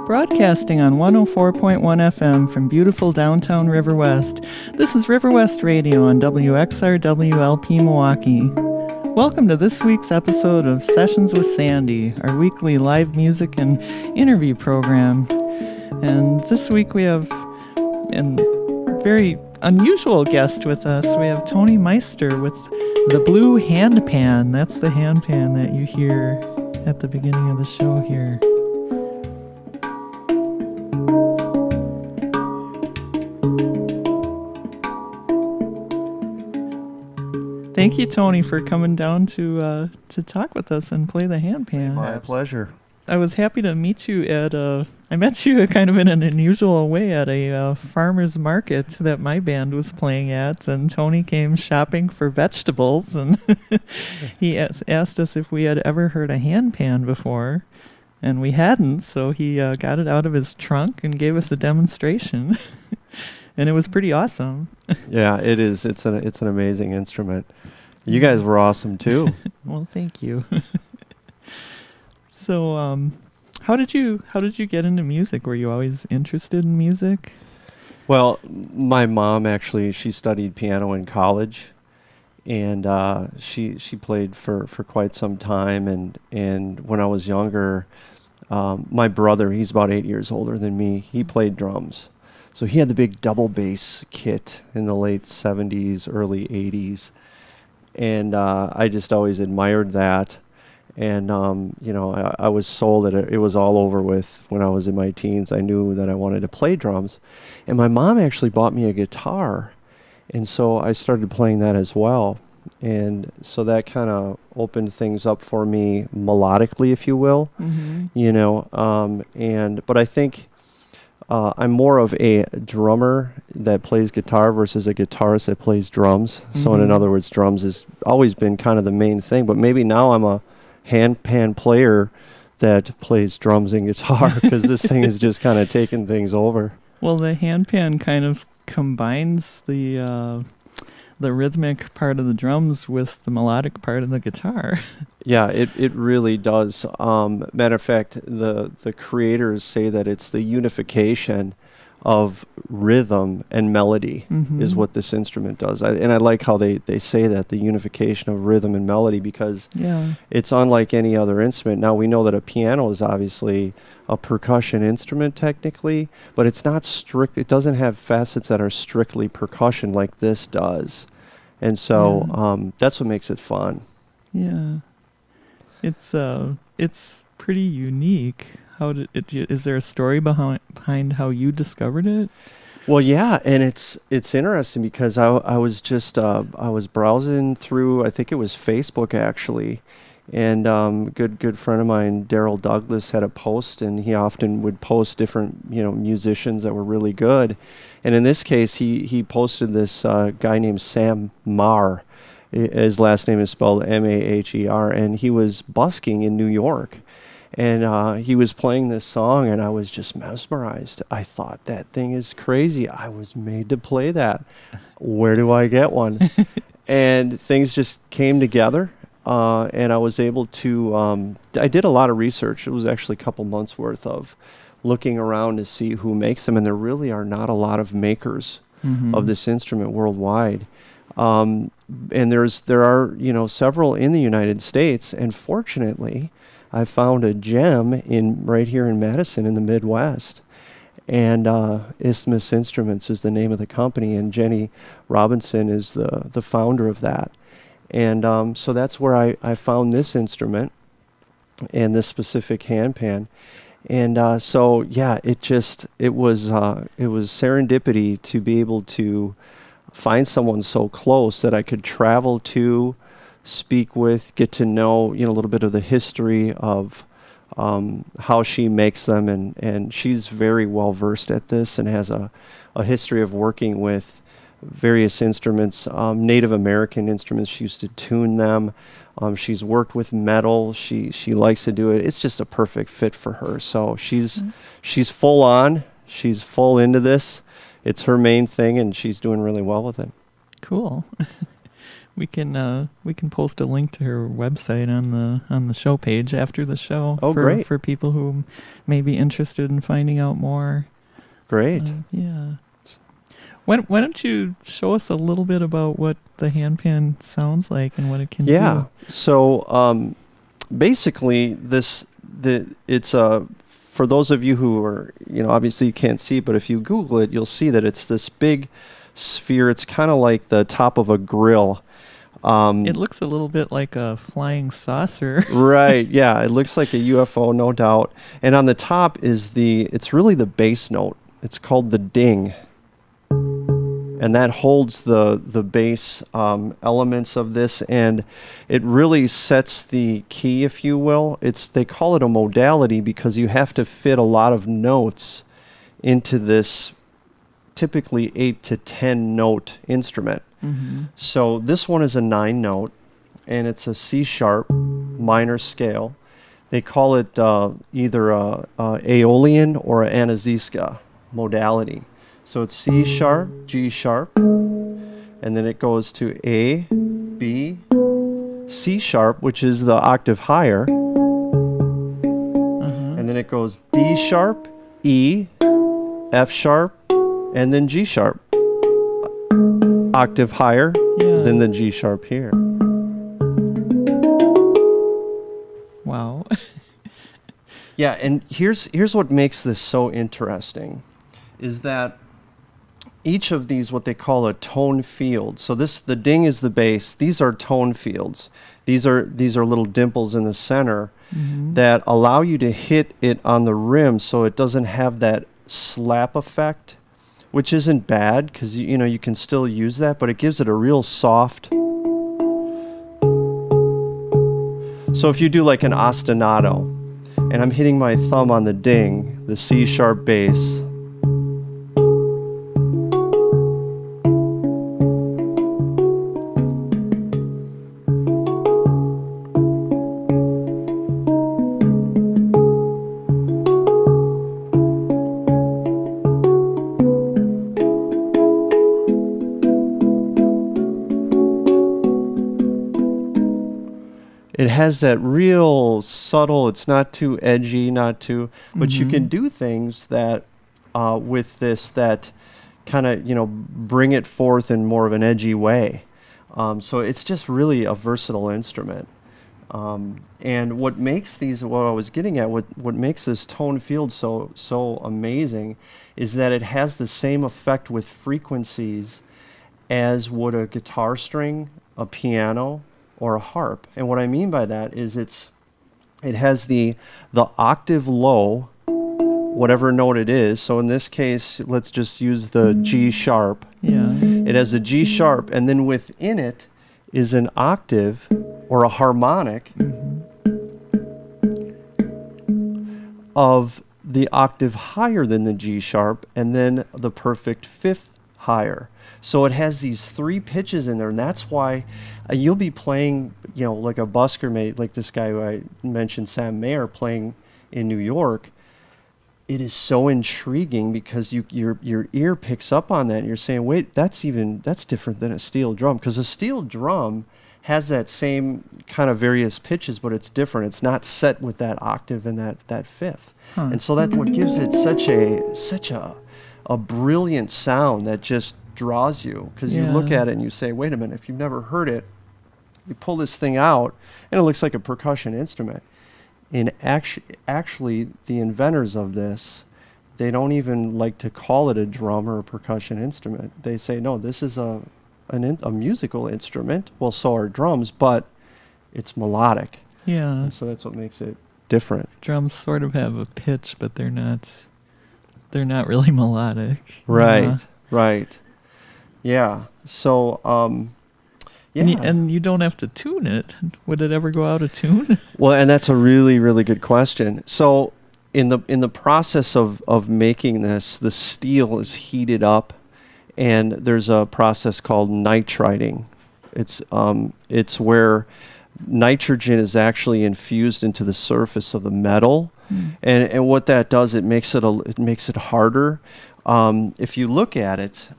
Broadcasting on 104.1 FM from beautiful downtown Riverwest, this is Riverwest Radio on WXRWLP Milwaukee. Welcome to this week's episode of Sessions with Sandy, our weekly live music and interview program. And this week we have a very unusual guest with us. We have Tony Meister with the blue handpan. That's the handpan that you hear at the beginning of the show here. Thank you, Tony, for coming down to talk with us and play the handpan. My pleasure. I was happy to meet you I met you kind of in an unusual way at a farmer's market that my band was playing at, and Tony came shopping for vegetables, and he asked us if we had ever heard a handpan before, and we hadn't, so he got it out of his trunk and gave us a demonstration, and it was pretty awesome. Yeah, it is. It's an amazing instrument. You guys were awesome too. Well, thank you. So, how did you get into music? Were you always interested in music? Well, my mom actually, she studied piano in college, and she played for quite some time. And when I was younger, my brother, he's about 8 years older than me, he played drums. So he had the big double bass kit in the late 70s, early 80s. And I just always admired that. And, I was sold that it was all over with when I was in my teens. I knew that I wanted to play drums. And my mom actually bought me a guitar. And so I started playing that as well. And so that kind of opened things up for me melodically, if you will. Mm-hmm. But I think I'm more of a drummer that plays guitar versus a guitarist that plays drums. Mm-hmm. So in other words, drums has always been kind of the main thing. But maybe now I'm a handpan player that plays drums and guitar because this thing is just kind of taking things over. Well, the handpan kind of combines the rhythmic part of the drums with the melodic part of the guitar. Yeah, it really does. Matter of fact, the creators say that it's the unification of rhythm and melody is what this instrument does. And I like how they say that, the unification of rhythm and melody, because it's unlike any other instrument. Now, we know that a piano is obviously a percussion instrument technically, but it's not strict. It doesn't have facets that are strictly percussion like this does. And so that's what makes it fun. Yeah. It's pretty unique. Is there a story behind how you discovered it? Well, yeah, and it's interesting because I was just I was browsing through, I think it was Facebook actually, and good friend of mine, Daryl Douglas, had a post, and he often would post different musicians that were really good, and in this case he posted this guy named Sam Maher. His last name is spelled Maher, and he was busking in New York. And he was playing this song, and I was just mesmerized. I thought, that thing is crazy. I was made to play that. Where do I get one? And things just came together, and I was able to... I did a lot of research. It was actually a couple months' worth of looking around to see who makes them, and there really are not a lot of makers of this instrument worldwide. And there are several in the United States, and fortunately... I found a gem right here in Madison in the Midwest, and Isthmus Instruments is the name of the company, and Jenny Robinson is the founder of that. And so that's where I found this instrument and this specific handpan. And it was serendipity to be able to find someone so close that I could travel to, speak with, get to know, a little bit of the history of how she makes them, and she's very well versed at this and has a history of working with various instruments, Native American instruments. She used to tune them. She's worked with metal. She likes to do it. It's just a perfect fit for her. So she's full on. She's full into this. It's her main thing, and she's doing really well with it. Cool. We can post a link to her website on the show page after the show. Oh, great. For people who may be interested in finding out more. Great. Yeah. Why don't you show us a little bit about what the handpan sounds like and what it can do? Yeah. So basically, it's for those of you who are, obviously you can't see, but if you Google it, you'll see that it's this big sphere. It's kind of like the top of a grill. It looks a little bit like a flying saucer. Right, yeah, it looks like a UFO, no doubt. And on the top it's really the bass note. It's called the ding. And that holds the bass elements of this, and it really sets the key, if you will. They call it a modality because you have to fit a lot of notes into this typically 8 to 10 note instrument. Mm-hmm. So this one is a 9 note, and it's a C sharp minor scale. They call it either a Aeolian or a Anaziska modality. So it's C sharp, G sharp, and then it goes to A, B, C sharp, which is the octave higher, and then it goes D sharp, E, F sharp, and then G sharp. Octave higher than the G sharp here. Wow. Yeah, and here's what makes this so interesting, is that each of these, what they call a tone field. So the ding is the bass. These are tone fields. These are little dimples in the center that allow you to hit it on the rim, so it doesn't have that slap effect, which isn't bad because you can still use that, but it gives it a real soft. So if you do like an ostinato, and I'm hitting my thumb on the ding, the C sharp bass, it has that real subtle, it's not too edgy, but you can do things that, with this, that kind of, bring it forth in more of an edgy way. So it's just really a versatile instrument. And what makes these, what I was getting at, what makes this tone field so amazing is that it has the same effect with frequencies as would a guitar string, a piano, or a harp. And what I mean by that is it has the octave low, whatever note it is. So in this case, let's just use the G sharp. Yeah. It has a G sharp, and then within it is an octave or a harmonic of the octave higher than the G sharp, and then the perfect fifth higher. So it has these 3 pitches in there, and that's why you'll be playing, like a busker mate, like this guy who I mentioned, Sam Mayer, playing in New York. It is so intriguing because your ear picks up on that, and you're saying, wait, that's different than a steel drum, because a steel drum has that same kind of various pitches, but it's different. It's not set with that octave and that fifth. And so that's what gives it such a brilliant sound that just draws you, because you look at it and you say, wait a minute, if you've never heard it, you pull this thing out and it looks like a percussion instrument. And actually the inventors of this, they don't even like to call it a drum or a percussion instrument. They say, no, this is a musical instrument. Well, so are drums, but it's melodic. Yeah. And so that's what makes it different. Drums sort of have a pitch, but they're not really melodic. Right. Right. Yeah. So, yeah. And you don't have to tune it. Would it ever go out of tune? Well, and that's a really, really good question. So, in the process of making this, the steel is heated up, and there's a process called nitriding. It's where nitrogen is actually infused into the surface of the metal. And what that does, it makes it harder. If you look at it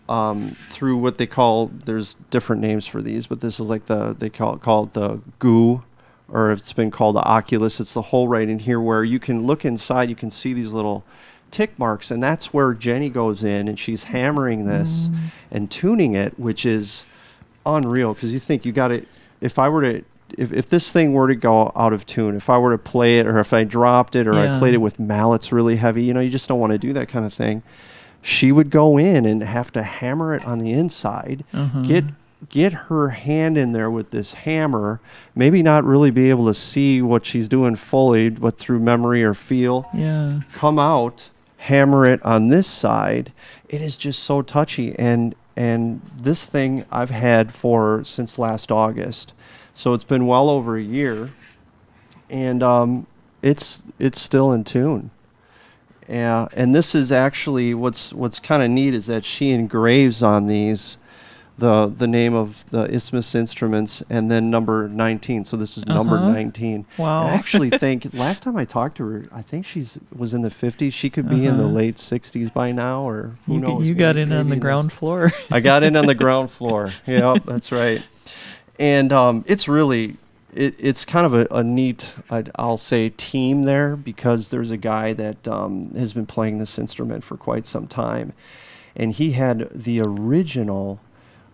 through what they call, there's different names for these, but this is like they call it the goo, or it's been called the oculus. It's the hole right in here where you can look inside, you can see these little tick marks, and that's where Jenny goes in and she's hammering this and tuning it, which is unreal, because you think you got it. If this thing were to go out of tune, if I were to play it, or if I dropped it, or I played it with mallets really heavy, you just don't want to do that kind of thing. She would go in and have to hammer it on the inside, get her hand in there with this hammer, maybe not really be able to see what she's doing fully, but through memory or feel, come out, hammer it on this side. It is just so touchy. And this thing I've had since last August. So it's been well over a year, and it's still in tune. And this is actually what's kind of neat is that she engraves on these the name of the Isthmus Instruments and then number 19. So this is number 19. Wow. I actually think last time I talked to her, I think was in the 50s. She could be in the late 60s by now, or who knows. You got in on the ground floor. I got in on the ground floor. Yep, that's right. And it's really, it's kind of a neat, I'll say, team there, because there's a guy that has been playing this instrument for quite some time. And he had the original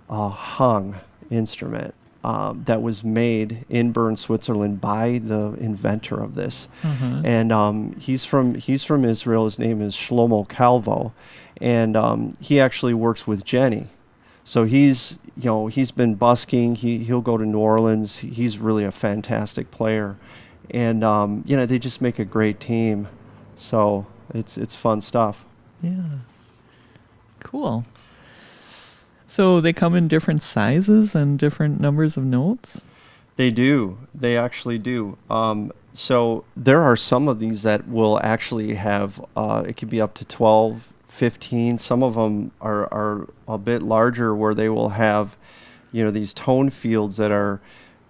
hung instrument that was made in Bern, Switzerland by the inventor of this. And he's from Israel. His name is Shlomo Calvo. And he actually works with Jenny. So he's been busking. He'll go to New Orleans. He's really a fantastic player, and they just make a great team. So it's fun stuff. Yeah, cool. So they come in different sizes and different numbers of notes? They do. They actually do. So there are some of these that will actually have. It could be up to 12. 15. Some of them are a bit larger, where they will have, these tone fields that are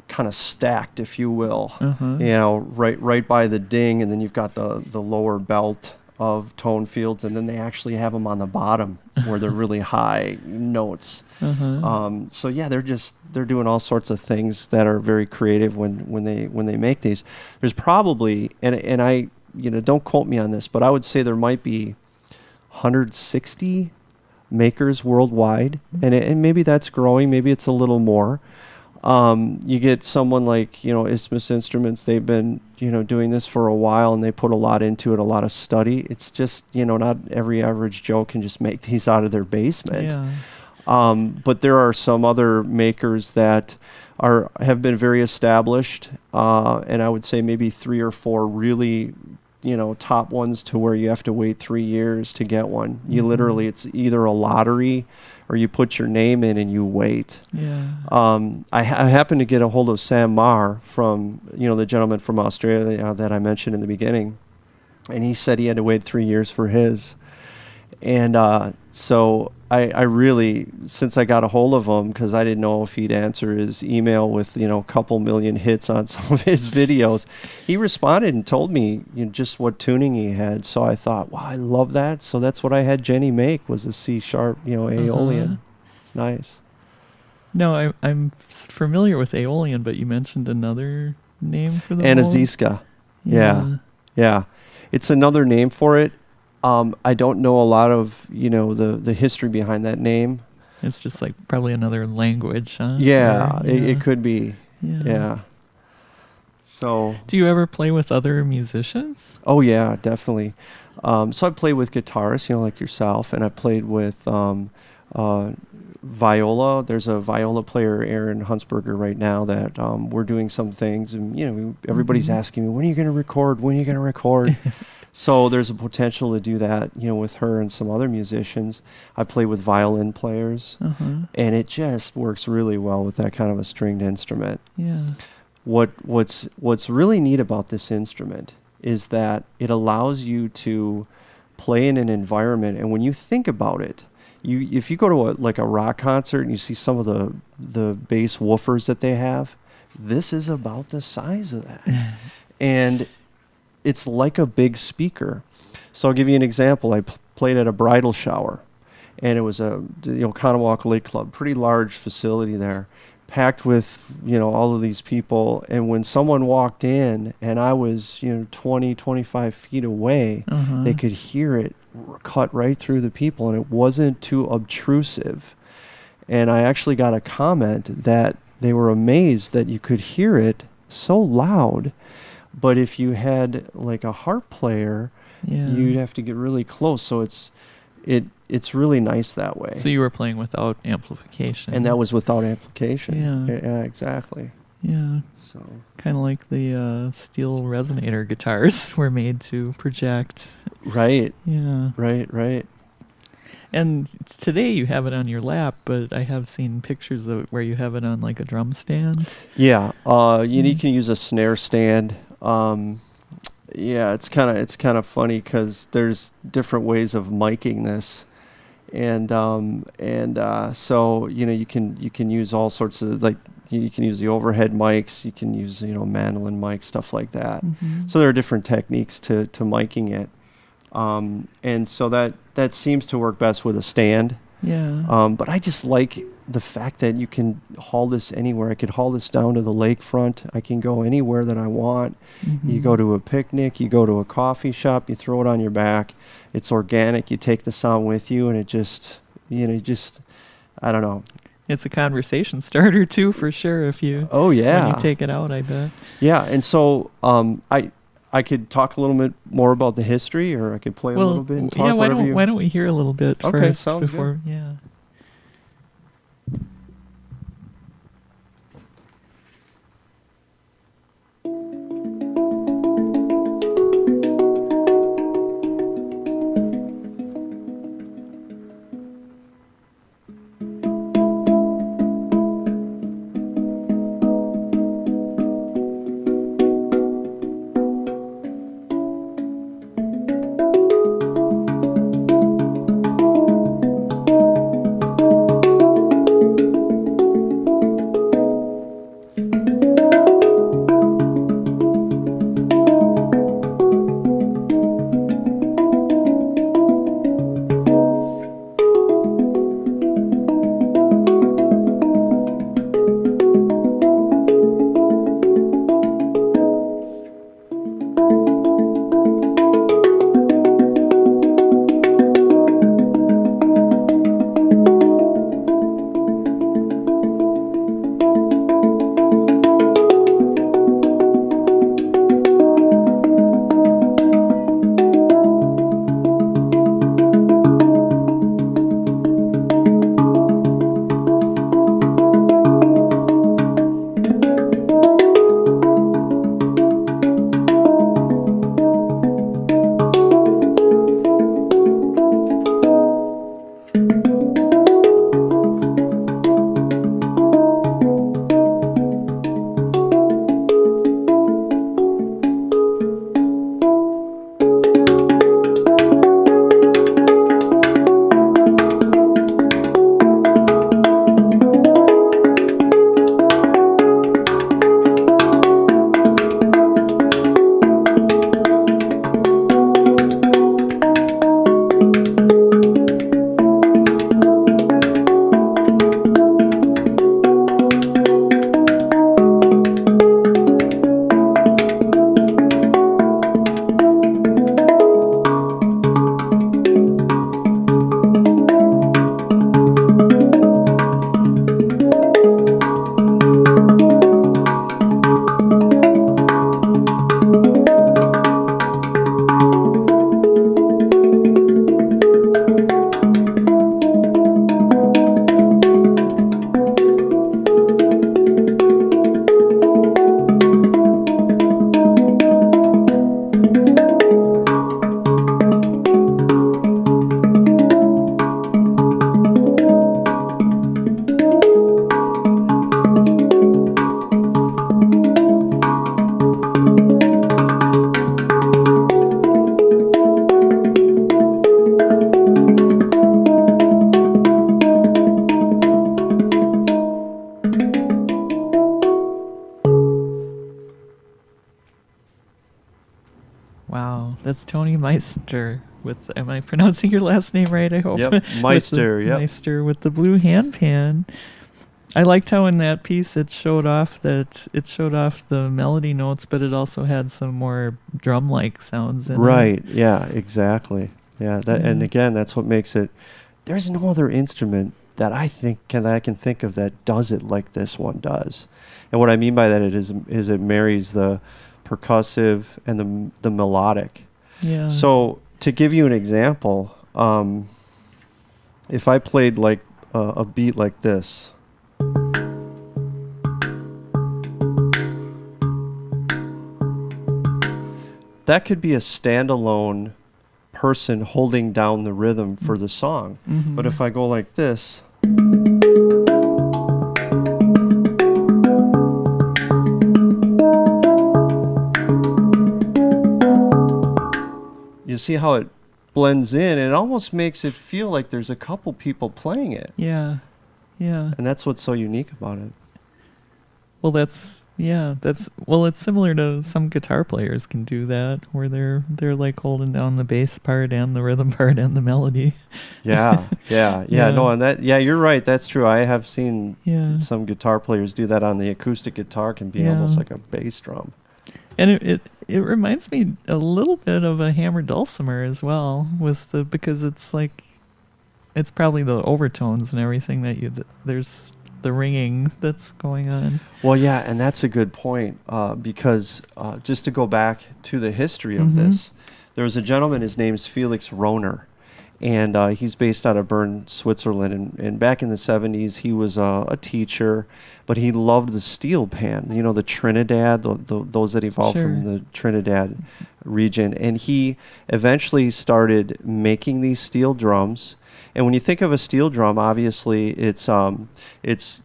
kind of stacked, if you will, right by the ding, and then you've got the lower belt of tone fields, and then they actually have them on the bottom where they're really high notes. So yeah, they're doing all sorts of things that are very creative when they make these. There's probably, and I, don't quote me on this, but I would say there might be 160 makers worldwide, and maybe that's growing, maybe it's a little more. You get someone like Isthmus Instruments. They've been doing this for a while, and they put a lot into it, a lot of study. It's just not every average Joe can just make these out of their basement. But there are some other makers that have been very established, and I would say maybe 3 or 4 really top ones, to where you have to wait 3 years to get one. You literally, it's either a lottery or you put your name in and you wait. I happened to get a hold of Sam Marr from, the gentleman from Australia that I mentioned in the beginning. And he said he had to wait 3 years for his. And so I really, since I got a hold of him, because I didn't know if he'd answer his email with, a couple million hits on some of his videos, he responded and told me just what tuning he had. So I thought, wow, I love that. So that's what I had Jenny make, was a C sharp, Aeolian. It's nice. No, I'm familiar with Aeolian, but you mentioned another name for the Anaziska. Yeah. It's another name for it. I don't know a lot of, the history behind that name. It's just like probably another language, huh? Yeah, it could be. Yeah. So. Do you ever play with other musicians? Oh, yeah, definitely. So I play with guitarists, like yourself, and I played with viola. There's a viola player, Aaron Huntsberger, right now that we're doing some things. And, everybody's asking me, when are you going to record? When are you going to record? So there's a potential to do that, with her and some other musicians. I play with violin players, and it just works really well with that kind of a stringed instrument. Yeah. What's really neat about this instrument is that it allows you to play in an environment, and when you think about it, if you go to a rock concert and you see some of the bass woofers that they have, this is about the size of that. And it's like a big speaker. So I'll give you an example. I played at a bridal shower, and it was a Kanawha Lake Club, pretty large facility there, packed with all of these people. And when someone walked in, and I was 20, 25 feet away, they could hear it cut right through the people, and it wasn't too obtrusive. And I actually got a comment that they were amazed that you could hear it so loud, but if you had like a harp player, you'd have to get really close. So it's really nice that way. So you were playing without amplification. And that was without amplification. Yeah. Exactly. Yeah. So kind of like the steel resonator guitars were made to project. Right. Yeah. Right. And today you have it on your lap, but I have seen pictures of it where you have it on like a drum stand. Yeah. You can use a snare stand. It's kind of funny because there's different ways of miking this, and so you can use all sorts of, like, you can use the overhead mics, you can use mandolin mics, stuff like that. So there are different techniques to miking it, and so that seems to work best with a stand. Yeah. But I just like the fact that you can haul this anywhere. I could haul this down to the lakefront. I can go anywhere that I want. You go to a picnic, you go to a coffee shop, you throw it on your back. It's organic. You take the sound with you, and it just, I don't know. It's a conversation starter too, for sure. If you when you take it out, I bet. Yeah, and so I could talk a little bit more about the history, or I could play a little bit and talk. Yeah, why don't we hear a little bit first sounds before? Good. Yeah. Wow, that's Tony Meister with, am I pronouncing your last name right, I hope? Yep, Meister, yep. Meister with the blue handpan. I liked how in that piece it showed off the melody notes, but it also had some more drum-like sounds in it. Right, yeah, exactly. Yeah, and Yeah. again, that's what makes it, there's no other instrument that I can think of that does it like this one does. And what I mean by that is it marries the percussive and the melodic. Yeah. So to give you an example, if I played like a beat like this, that could be a standalone person holding down the rhythm for the song. Mm-hmm. But if I go like this, you see how it blends in, and it almost makes it feel like there's a couple people playing it. Yeah. Yeah. And that's what's so unique about it. Well, it's similar to some guitar players can do that, where they're like holding down the bass part and the rhythm part and the melody. Yeah. No, and you're right. That's true. I have seen Yeah. some guitar players do that on the acoustic guitar. Can be almost like a bass drum. And it reminds me a little bit of a hammered dulcimer as well, because it's like, it's probably the overtones and everything there's the ringing that's going on. Well, yeah, and that's a good point, because just to go back to the history of this, there was a gentleman, his name's Felix Rohner, and he's based out of Bern, Switzerland, and back in the 70s, he was a teacher, but he loved the steel pan, the Trinidad, those that evolved from the Trinidad region, and he eventually started making these steel drums. And when you think of a steel drum, obviously it's like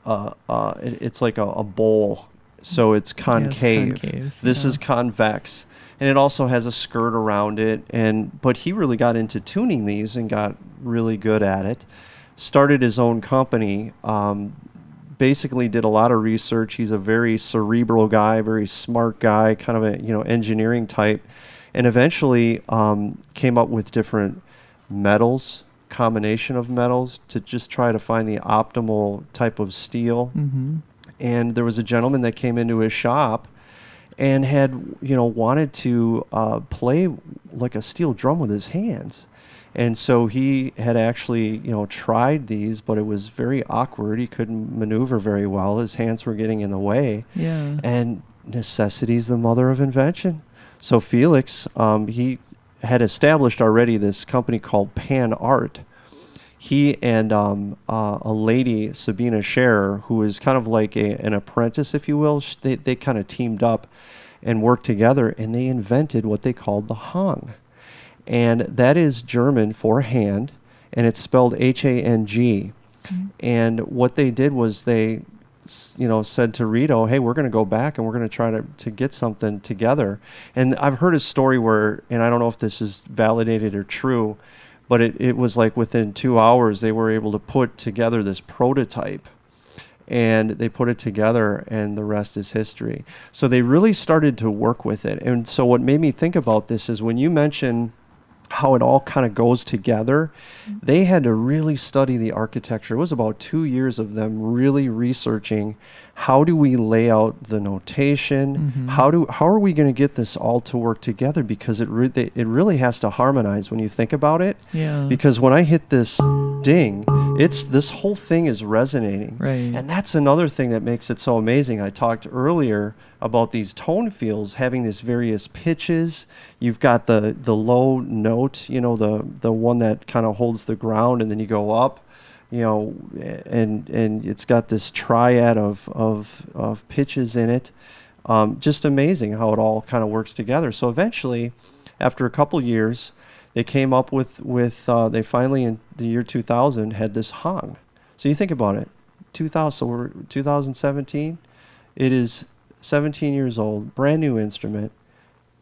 a bowl, so it's concave. It's concave, This is convex, and it also has a skirt around it. But he really got into tuning these and got really good at it. Started his own company. Basically, did a lot of research. He's a very cerebral guy, very smart guy, kind of a engineering type, and eventually came up with different metals. Combination of metals to just try to find the optimal type of steel. And there was a gentleman that came into his shop and had wanted to play like a steel drum with his hands, and so he had actually tried these, but it was very awkward. He couldn't maneuver very well. His hands were getting in the way. And necessity's the mother of invention. So Felix, he had established already this company called PANart. He and a lady, Sabrina Scharer, who is kind of like an apprentice, if you will, they kind of teamed up and worked together, and they invented what they called the hang. And that is German for hand, and it's spelled H-A-N-G. And what they did was they said to Rito, hey, we're going to go back and we're going to try to get something together. And I've heard a story where, and I don't know if this is validated or true, but it was like within 2 hours they were able to put together this prototype. And they put it together, and the rest is history. So they really started to work with it. And so what made me think about this is when you mention how it all kind of goes together, they had to really study the architecture. It was about 2 years of them really researching how do we lay out the notation, how are we going to get this all to work together, because it really has to harmonize when you think about it. Because when I hit this ding, this whole thing is resonating. And that's another thing that makes it so amazing. I talked earlier about these tone fields having these various pitches. You've got the low note, the one that kind of holds the ground, and then you go up, and it's got this triad of pitches in it. Just amazing how it all kind of works together. So eventually, after a couple years, they came up with they finally in the year 2000 had this hang. So you think about it, 2000. So we're 2017. It is 17 years old, brand new instrument,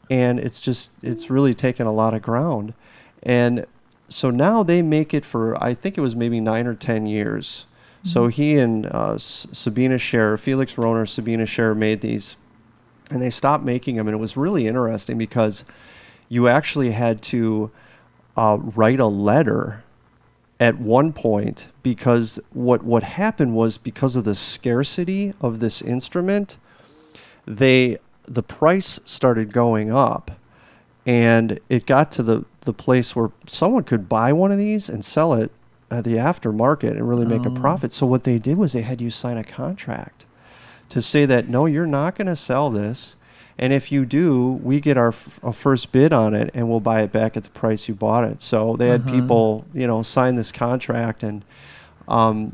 and it's really taken a lot of ground. And so now they make it for, I think it was maybe 9 or 10 years. So he and Sabina Scharer, Felix Rohner, Sabina Scharer made these. and they stopped making them. And it was really interesting because you actually had to write a letter at one point, because what happened was, because of the scarcity of this instrument, the price started going up, and it got to the place where someone could buy one of these and sell it at the aftermarket and really make a profit. So what they did was they had you sign a contract to say that, no, you're not going to sell this, and if you do, we get our first bid on it, and we'll buy it back at the price you bought it. So they had people, sign this contract, and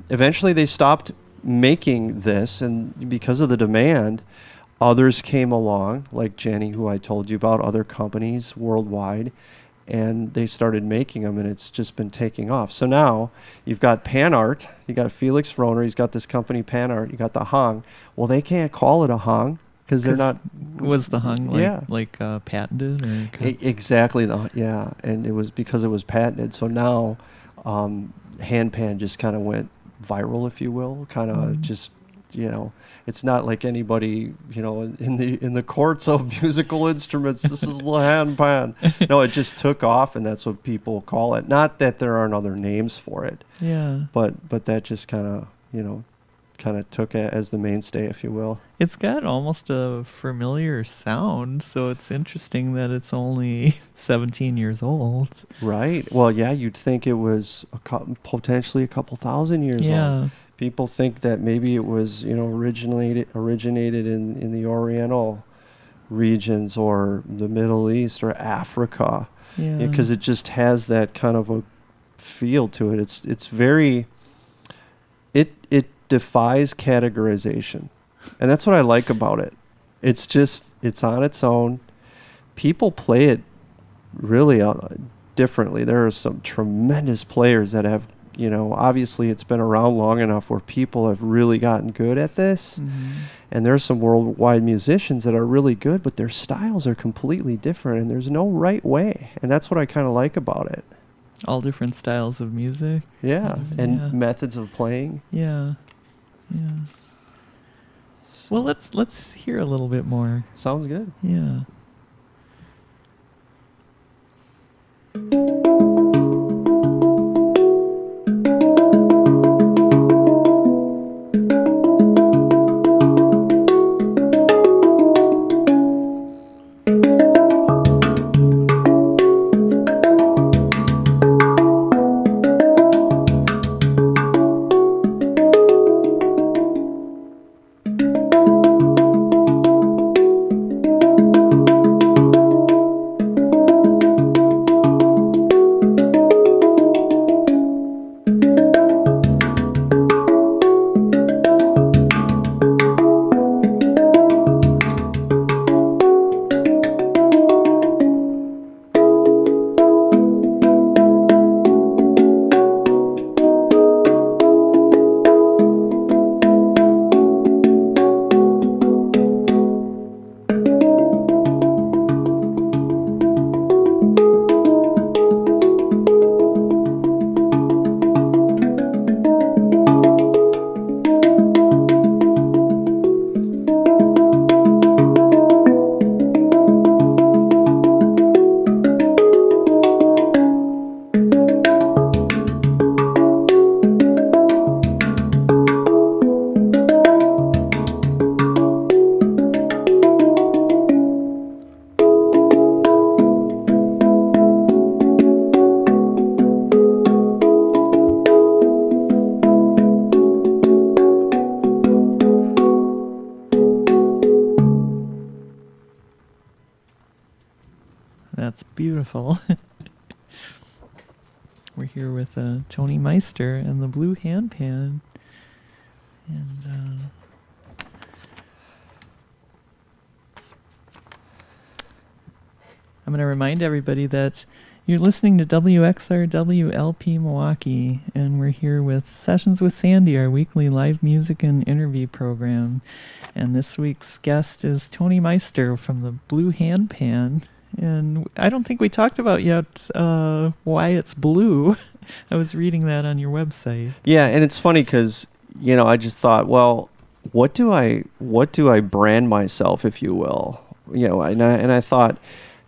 eventually they stopped making this, and because of the demand, others came along, like Jenny, who I told you about, other companies worldwide, and they started making them, and it's just been taking off. So now you've got PANart, you got Felix Rohner, he's got this company PANart, you got the hung. Well, they can't call it a hung because they're not. Was the hung patented? Or exactly. And it was because it was patented. So now Handpan just kind of went viral, if you will, kind of just. It's not like anybody, in the courts of musical instruments, this is the handpan. No, it just took off, and that's what people call it. Not that there aren't other names for it. Yeah. But that just kind of, took it as the mainstay, if you will. It's got almost a familiar sound, so it's interesting that it's only 17 years old. Right. Well, yeah, you'd think it was potentially a couple thousand years old. People think that maybe it was, originated in the Oriental regions or the Middle East or Africa, because it just has that kind of a feel to it. It's very, it defies categorization, and that's what I like about it. It's on its own. People play it really differently. There are some tremendous players that have. Obviously it's been around long enough where people have really gotten good at this. And there's some worldwide musicians that are really good, but their styles are completely different, and there's no right way. And that's what I kind of like about it. All different styles of music. Yeah. And methods of playing. Yeah. So well, let's hear a little bit more. Sounds good. Yeah. That's beautiful. We're here with Tony Meister and the Blue Handpan. And I'm going to remind everybody that you're listening to WXRWLP Milwaukee, and we're here with Sessions with Sandy, our weekly live music and interview program. And this week's guest is Tony Meister from the Blue Handpan. And I don't think we talked about yet why it's blue. I was reading that on your website. Yeah, and it's funny because, I just thought, well, what do I brand myself, if you will? And I thought,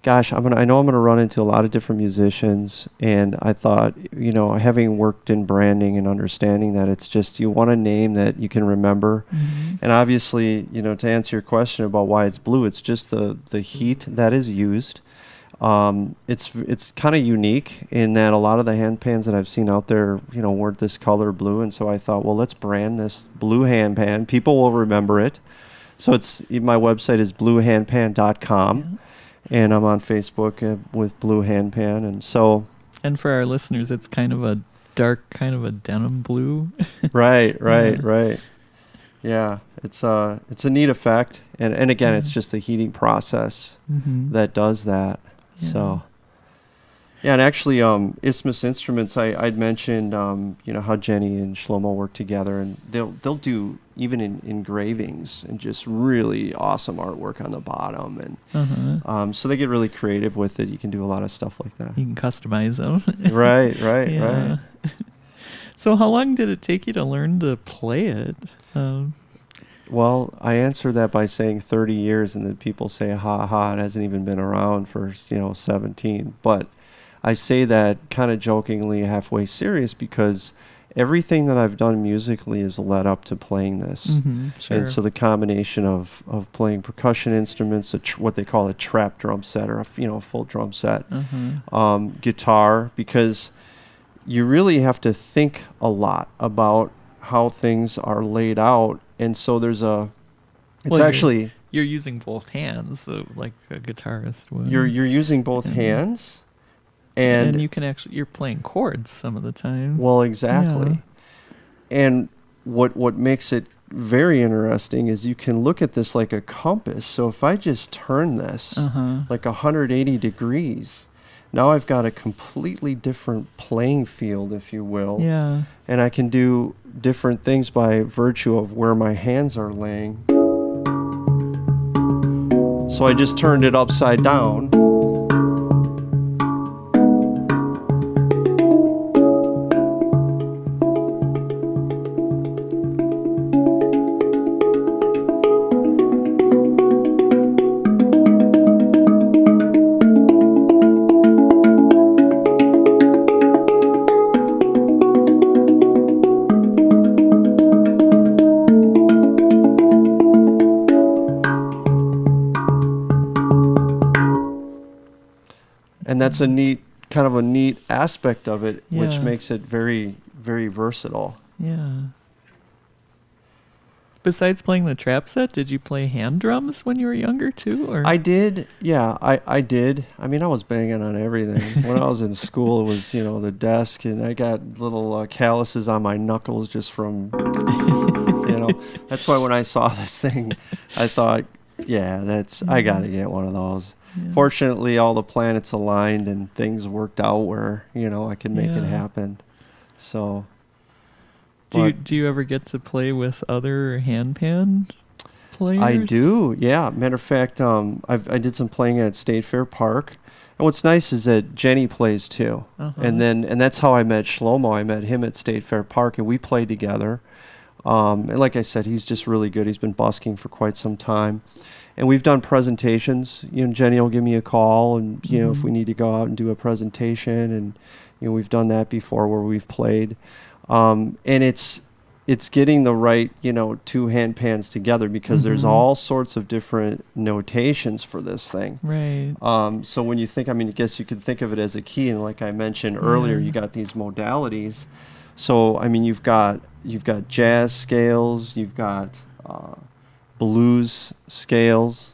gosh, I know I'm gonna run into a lot of different musicians, and I thought, having worked in branding and understanding that it's just you want a name that you can remember, and obviously, to answer your question about why it's blue, it's just the heat that is used. It's kind of unique in that a lot of the handpans that I've seen out there, weren't this color blue, and so I thought, well, let's brand this blue handpan. People will remember it. So my website is bluehandpan.com, and I'm on Facebook with Blue Handpan, and so. And for our listeners, it's kind of a dark, kind of a denim blue. Right. Yeah, it's a neat effect, and again, it's just the heating process that does that. Yeah. So, yeah, and actually, Isthmus Instruments, I'd mentioned, how Jenny and Shlomo work together, and they'll do even engravings and just really awesome artwork on the bottom, and so they get really creative with it. You can do a lot of stuff like that. You can customize them. Right. So how long did it take you to learn to play it? Well, I answer that by saying 30 years, and then people say, it hasn't even been around for, 17. But I say that kind of jokingly, halfway serious, because everything that I've done musically is led up to playing this. Sure. And so the combination of playing percussion instruments, what they call a trap drum set, or a full drum set, guitar, because you really have to think a lot about how things are laid out. And so you're using both hands, though, like a guitarist would. You're using both hands, and you can you're playing chords some of the time. Well, exactly. Yeah. And what makes it very interesting is you can look at this like a compass. So if I just turn this like 180 degrees, now I've got a completely different playing field, if you will. Yeah. And I can do different things by virtue of where my hands are laying. So I just turned it upside down. And that's a neat aspect of it, which makes it very, very versatile. Yeah. Besides playing the trap set, did you play hand drums when you were younger too? Or? I did. Yeah, I did. I mean, I was banging on everything. When I was in school, it was, the desk, and I got little calluses on my knuckles just from, That's why when I saw this thing, I thought, I got to get one of those. Yeah. Fortunately, all the planets aligned and things worked out where, I could make it happen. So. Do you ever get to play with other handpan players? I do, yeah. Matter of fact, I did some playing at State Fair Park. And what's nice is that Jenny plays too. And that's how I met Shlomo. I met him at State Fair Park, and we played together. And like I said, he's just really good. He's been busking for quite some time. And we've done presentations. Jenny will give me a call, and if we need to go out and do a presentation, and we've done that before where we've played. And it's getting the right two handpans together, because there's all sorts of different notations for this thing. Right. So when you think, I guess you could think of it as a key, and like I mentioned earlier, you got these modalities. So you've got jazz scales, you've got blues scales,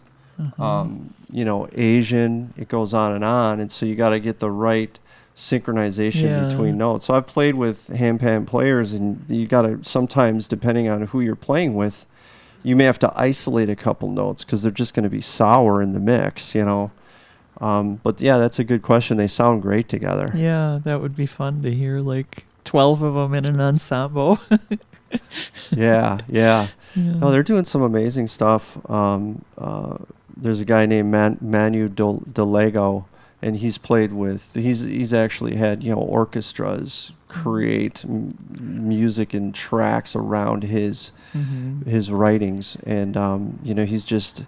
Asian, it goes on, and so you got to get the right synchronization between notes. So I've played with handpan players, and you got to sometimes, depending on who you're playing with, you may have to isolate a couple notes because they're just going to be sour in the mix, But yeah, that's a good question. They sound great together. Yeah, that would be fun to hear, like 12 of them in an ensemble. Yeah. No, they're doing some amazing stuff. There's a guy named Manu Delego, and he's played with. He's actually had orchestras create music and tracks around his writings, and he's just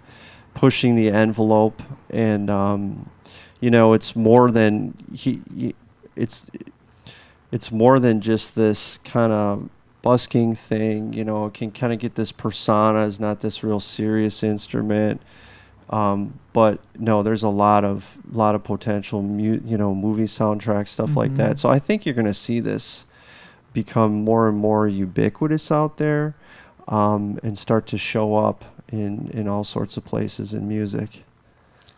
pushing the envelope, and it's more than it's more than just this kind of busking thing. It can kind of get this persona as not this real serious instrument. But no, there's a lot of potential, movie soundtrack stuff like that. So I think you're going to see this become more and more ubiquitous out there, and start to show up in all sorts of places in music.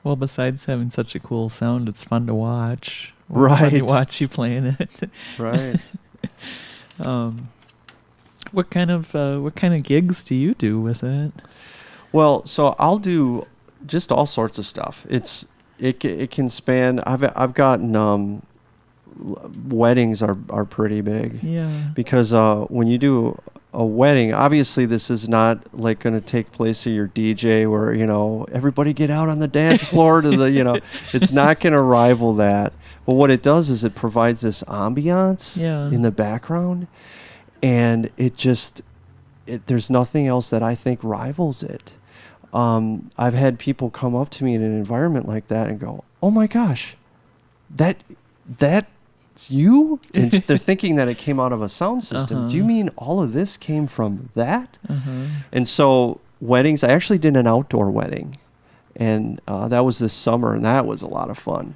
Well, besides having such a cool sound, it's fun to watch. Right. Fun to watch you playing it. Right. What kind of gigs do you do with it? Well, so I'll do just all sorts of stuff. It can span. I've gotten weddings are pretty big. Yeah. Because when you do a wedding, obviously this is not like going to take place at your DJ where everybody get out on the dance floor to the it's not going to rival that. But what it does is it provides this ambiance in the background, and there's nothing else that I think rivals it. I've had people come up to me in an environment like that and go, "Oh my gosh, that's you?" And they're thinking that it came out of a sound system. Do you mean all of this came from that? And so weddings, I actually did an outdoor wedding, and that was this summer, and that was a lot of fun.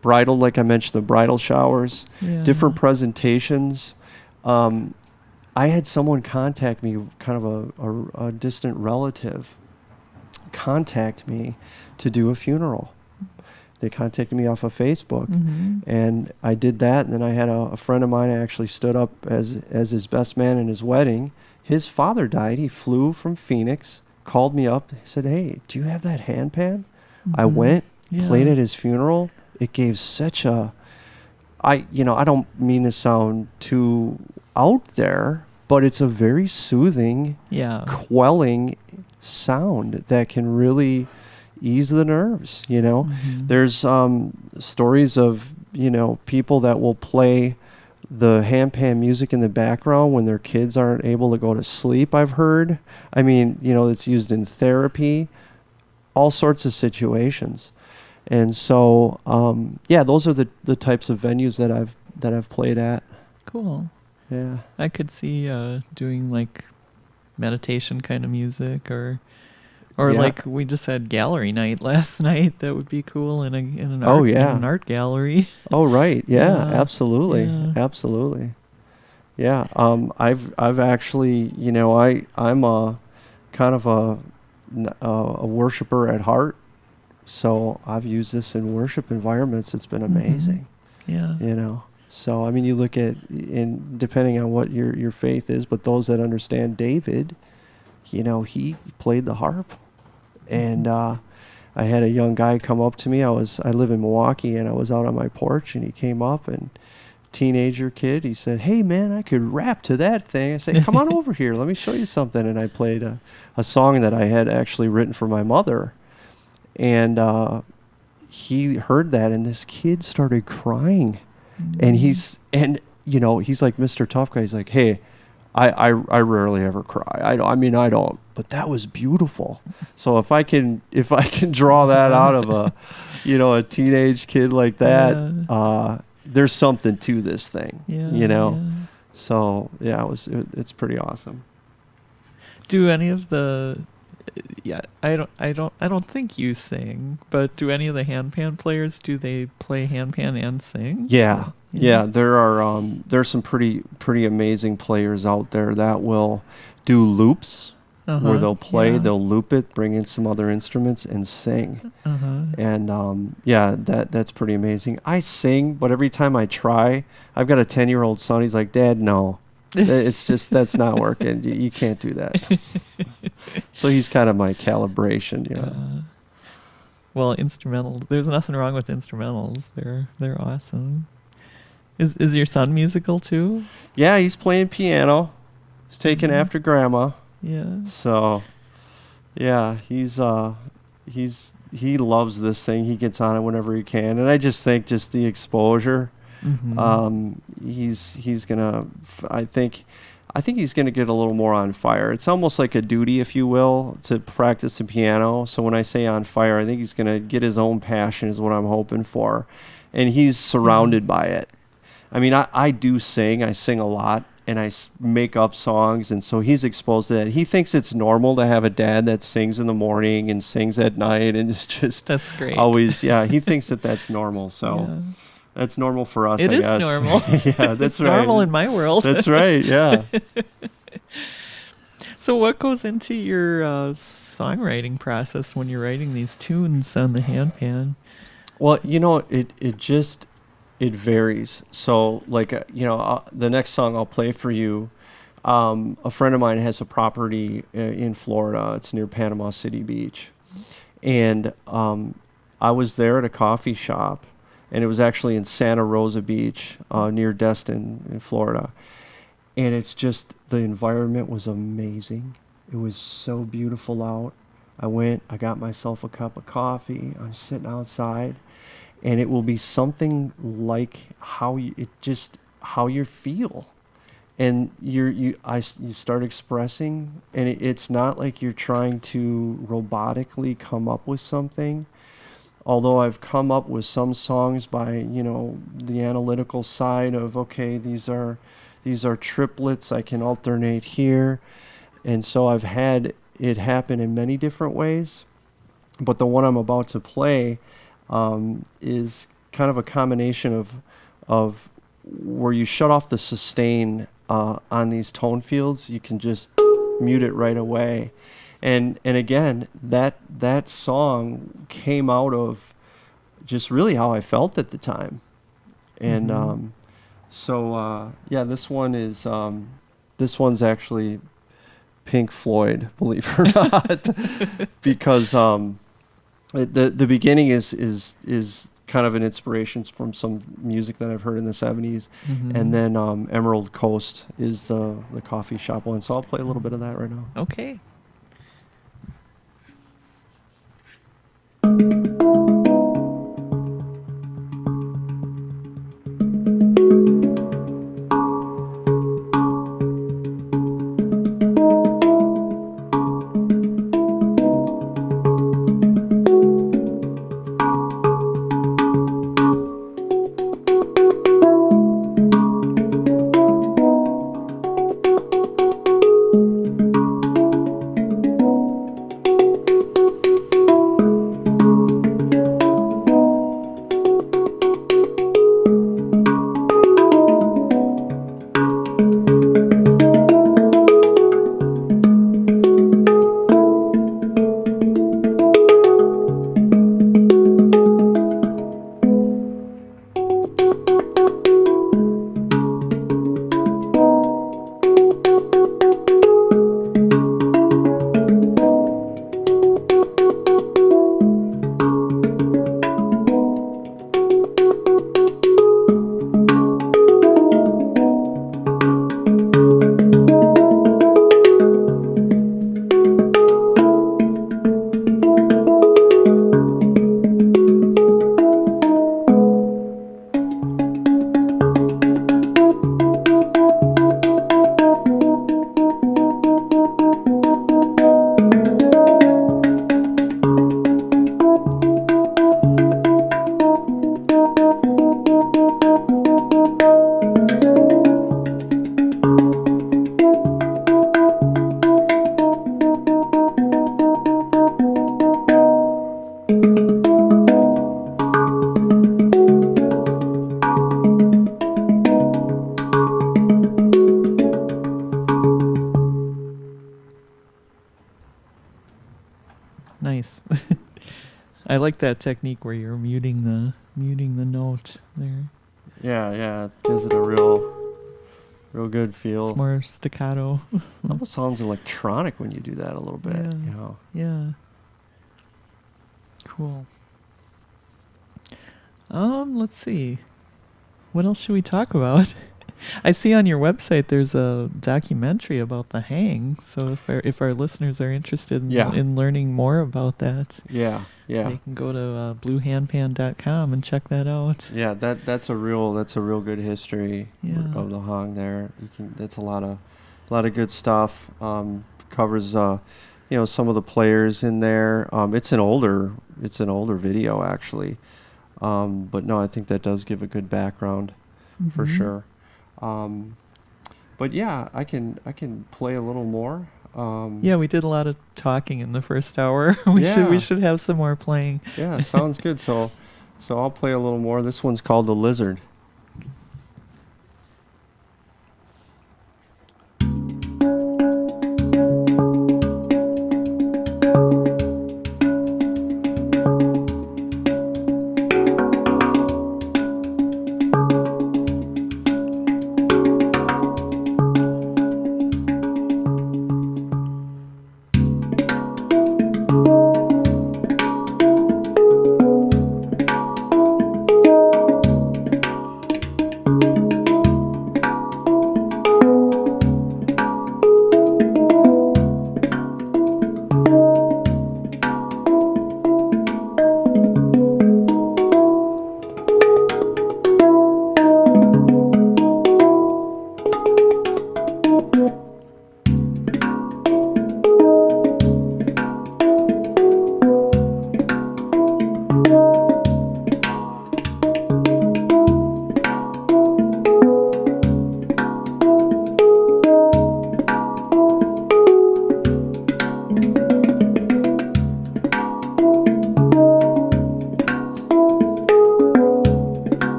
Bridal, like I mentioned, the bridal showers, different presentations. I had someone contact me, kind of a distant relative, contact me to do a funeral. They contacted me off of Facebook, and I did that. And then I had a friend of mine actually stood up as his best man in his wedding. His father died. He flew from Phoenix, called me up, said, "Hey, do you have that handpan?" I went, played at his funeral. It gave such I don't mean to sound too out there, but it's a very soothing, quelling sound that can really ease the nerves. There's stories of people that will play the handpan music in the background when their kids aren't able to go to sleep. I've heard. I mean, it's used in therapy, all sorts of situations. And so those are the types of venues that I've played at. Cool. Yeah, I could see doing like meditation kind of music, or like we just had gallery night last night. That would be cool in an art gallery. Oh right, absolutely. Yeah, I've actually I'm a kind of a worshiper at heart, so I've used this in worship environments. It's been amazing. So I mean, you look at, in depending on what your faith is, but those that understand David, he played the harp. And I had a young guy come up to me. I live in Milwaukee, and I was out on my porch, and he came up, and teenager kid, he said, "Hey man, I could rap to that thing." I said, "Come on over here, let me show you something." And I played a song that I had actually written for my mother, and he heard that, and this kid started crying. And he's like Mr. Tough Guy. He's like, "Hey, I rarely ever cry. I don't, but that was beautiful." So if I can draw that out of a teenage kid like that, there's something to this thing, So it's pretty awesome. Do any of the I don't think you sing, but do any of the handpan players, do they play handpan and sing? Yeah. There's some pretty amazing players out there that will do loops, where they'll play, they'll loop it, bring in some other instruments, and sing. And that's pretty amazing. I sing, but every time I try, I've got a 10-year-old son. He's like, "Dad, no." It's just, that's not working. You can't do that. So he's kind of my calibration, Well, instrumental. There's nothing wrong with instrumentals. They're awesome. Is your son musical too? Yeah, he's playing piano. He's taken after grandma. Yeah. So, yeah, he's he loves this thing. He gets on it whenever he can, and I just think just the exposure. He's gonna. I think he's gonna get a little more on fire. It's almost like a duty, if you will, to practice the piano. So when I say on fire, I think he's gonna get his own passion, is what I'm hoping for, and he's surrounded by it. I mean, I do sing. I sing a lot, and I make up songs, and so he's exposed to that. He thinks it's normal to have a dad that sings in the morning and sings at night, and it's just that's great. Always, yeah. He thinks that that's normal. So. Yeah. That's normal for us, I guess. It is normal. Yeah, that's it's right. normal in my world. That's right, yeah. So what goes into your songwriting process when you're writing these tunes on the handpan? Well, it varies. So, like, the next song I'll play for you, a friend of mine has a property in Florida. It's near Panama City Beach. And I was there at a coffee shop. And it was actually in Santa Rosa Beach, near Destin in Florida. And it's just, the environment was amazing. It was so beautiful out. I got myself a cup of coffee. I'm sitting outside, and it will be something like how you feel. And you start expressing, and it's not like you're trying to robotically come up with something. Although I've come up with some songs by, the analytical side of, okay, these are triplets, I can alternate here. And so I've had it happen in many different ways. But the one I'm about to play is kind of a combination of where you shut off the sustain on these tone fields. You can just mute it right away. And again, that song came out of just really how I felt at the time. And this one's actually Pink Floyd, believe it or not, because the beginning is kind of an inspiration from some music that I've heard in the 70s. And then Emerald Coast is the coffee shop one. So I'll play a little bit of that right now. Okay. Nice. I like that technique where you're muting the note there. Yeah, it gives it a real good feel. It's more staccato. Almost sounds electronic when you do that a little bit. Yeah. Yeah. Cool. Let's see. What else should we talk about? I see on your website there's a documentary about the hang. So if our listeners are interested in learning more about that, they can go to bluehandpan.com and check that out. Yeah, that's a real good history of the hang there. That's a lot of good stuff. Covers some of the players in there. It's an older video actually. But no, I think that does give a good background for sure. But yeah, I can play a little more. We did a lot of talking in the first hour. We should have some more playing. Yeah, sounds good. So I'll play a little more. This one's called The Lizard.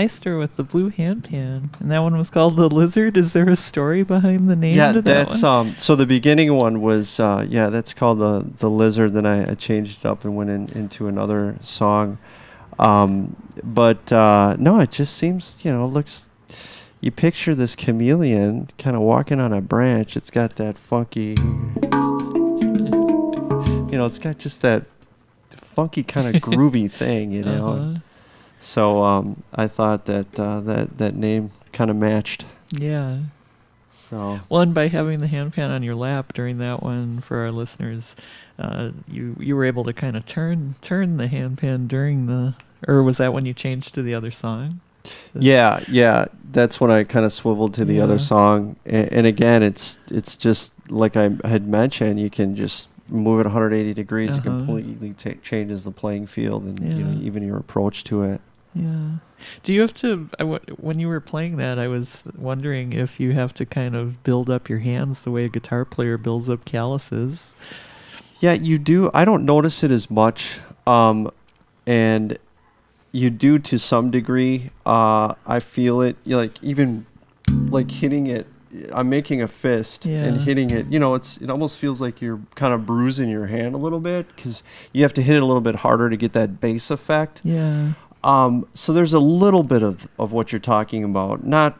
Meister with the blue handpan, and that one was called The Lizard. Is there a story behind the name to that that's one? so the beginning one was that's called the Lizard. Then I changed it up and went into another song. But no, it just seems, looks. You picture this chameleon kind of walking on a branch. It's got that funky, it's got just that funky kind of groovy thing, Uh-huh. So I thought that that name kind of matched. Yeah. So Well, and by having the handpan on your lap during that one, for our listeners, you were able to kind of turn the handpan during the, or was that when you changed to the other song? yeah, that's when I kind of swiveled to the other Yeah. song, and again, it's just like I had mentioned, you can just move it 180 degrees. It Uh-huh. completely changes the playing field, and Yeah. even your approach to it. Yeah. Do you have to, when you were playing that, I was wondering if you have to kind of build up your hands the way a guitar player builds up calluses. Yeah, you do. I don't notice it as much, and you do to some degree. I feel it, like even like hitting it. I'm making a fist and Yeah. hitting it. It almost feels like you're kind of bruising your hand a little bit because you have to hit it a little bit harder to get that bass effect. Yeah. So there's a little bit of what you're talking about, not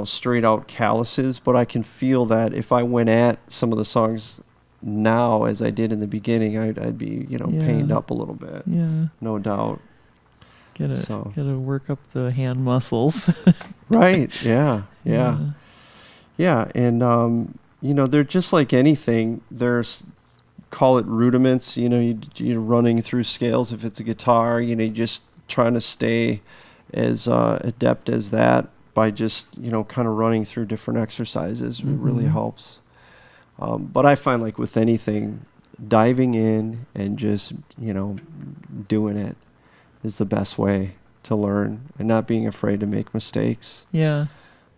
straight out calluses, but I can feel that if I went at some of the songs now as I did in the beginning, I'd be pained up a little bit, Yeah. no doubt. Gotta work up the hand muscles. Right? Yeah. And they're just like anything. There's, call it rudiments. You're running through scales if it's a guitar. You just trying to stay as adept as that by just kind of running through different exercises. It really Mhm. helps. But I find, like with anything, diving in and just doing it is the best way to learn, and not being afraid to make mistakes. Yeah.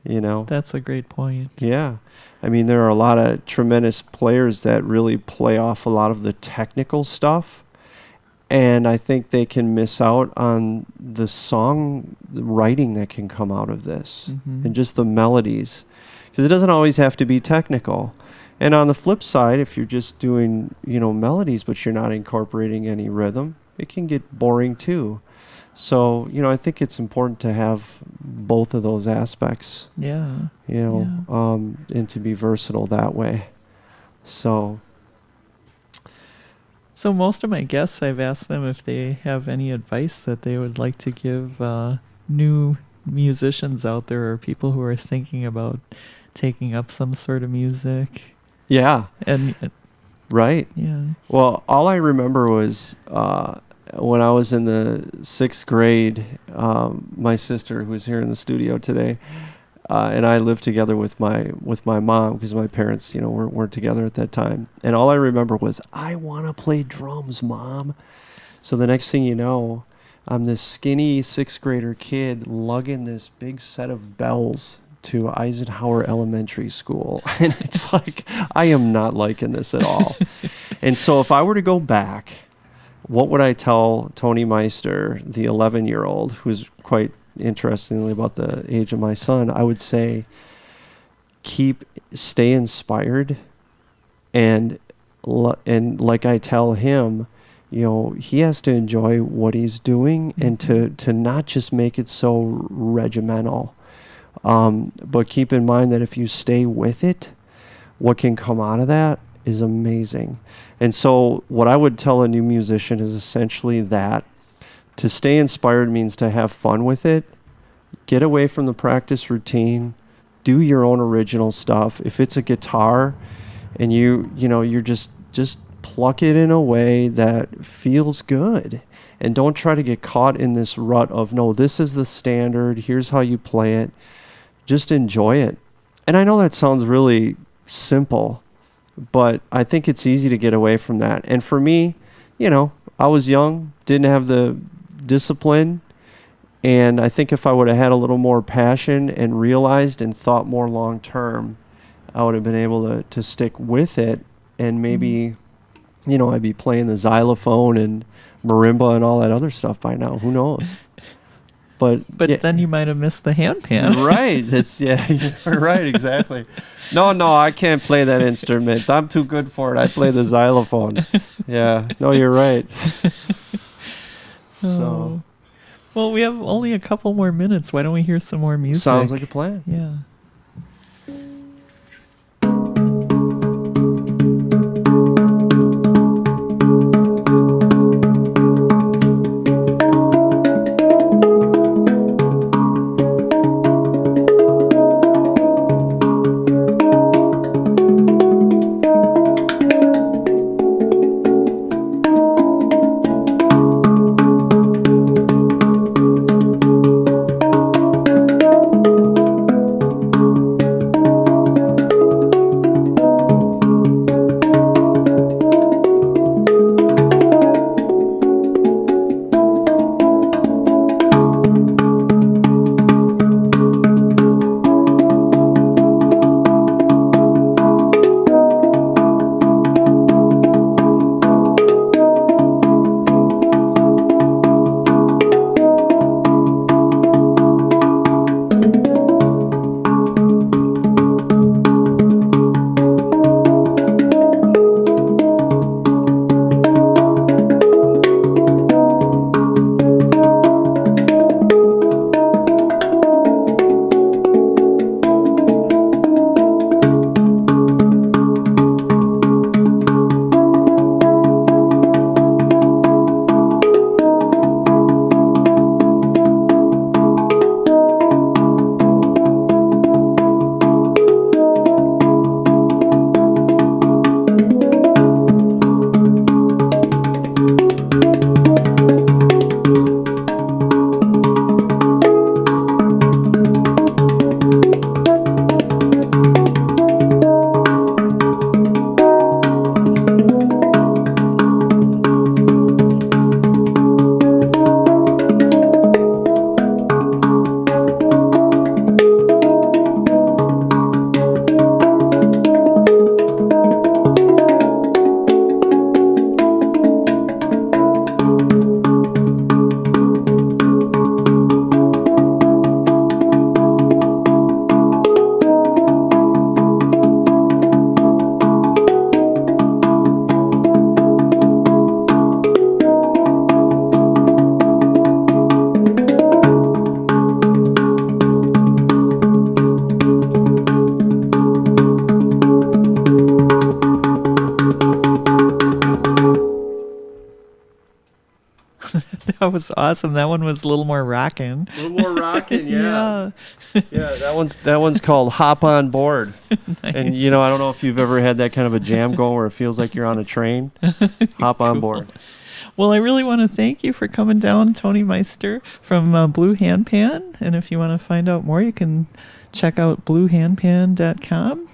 That's a great point. Yeah. I mean, there are a lot of tremendous players that really play off a lot of the technical stuff. And I think they can miss out on the song writing that can come out of this, Mhm. and just the melodies. Because it doesn't always have to be technical. And on the flip side, if you're just doing, melodies, but you're not incorporating any rhythm, it can get boring too. So, I think it's important to have both of those aspects, Yeah. and to be versatile that way. So Most of my guests, I've asked them if they have any advice that they would like to give new musicians out there, or people who are thinking about taking up some sort of music. yeah, And right. yeah. Well, all I remember was when I was in the 6th grade, my sister, who's here in the studio today, and I lived together with my mom, because my parents, weren't together at that time. And all I remember was, I want to play drums, Mom. So the next thing you know, I'm this skinny 6th grader kid lugging this big set of bells to Eisenhower Elementary School. And it's like, I am not liking this at all. And so if I were to go back, what would I tell Tony Meister, the 11-year-old, who's quite interestingly about the age of my son? I would say, stay inspired, and like I tell him, he has to enjoy what he's doing, and to not just make it so regimental. But keep in mind that if you stay with it, what can come out of that is amazing. And so what I would tell a new musician is essentially that to stay inspired means to have fun with it, get away from the practice routine, do your own original stuff. If it's a guitar and you're just pluck it in a way that feels good, and don't try to get caught in this rut of, no, this is the standard, here's how you play it. Just enjoy it. And I know that sounds really simple, but I think it's easy to get away from that. And for me, I was young, didn't have the discipline, and I think if I would have had a little more passion and realized and thought more long term, I would have been able to stick with it, and maybe, I'd be playing the xylophone and marimba and all that other stuff by now. Who knows? But yeah, then you might have missed the handpan. right. You're right, exactly. No, I can't play that instrument. I'm too good for it. I play the xylophone. Yeah. No, you're right. So Well, we have only a couple more minutes. Why don't we hear some more music? sounds like a plan. Yeah. That was awesome. That one was a little more rockin'. A little more rocking, yeah. Yeah. Yeah, that one's called Hop on Board. Nice. And I don't know if you've ever had that kind of a jam going where it feels like you're on a train. Hop on board. Well, I really want to thank you for coming down, Tony Meister from Blue Handpan. And if you want to find out more, you can check out bluehandpan.com.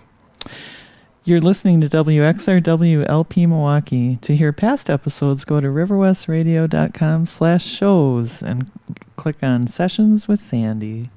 You're listening to WXRW LP Milwaukee. To hear past episodes, go to riverwestradio.com/shows and click on Sessions with Sandy.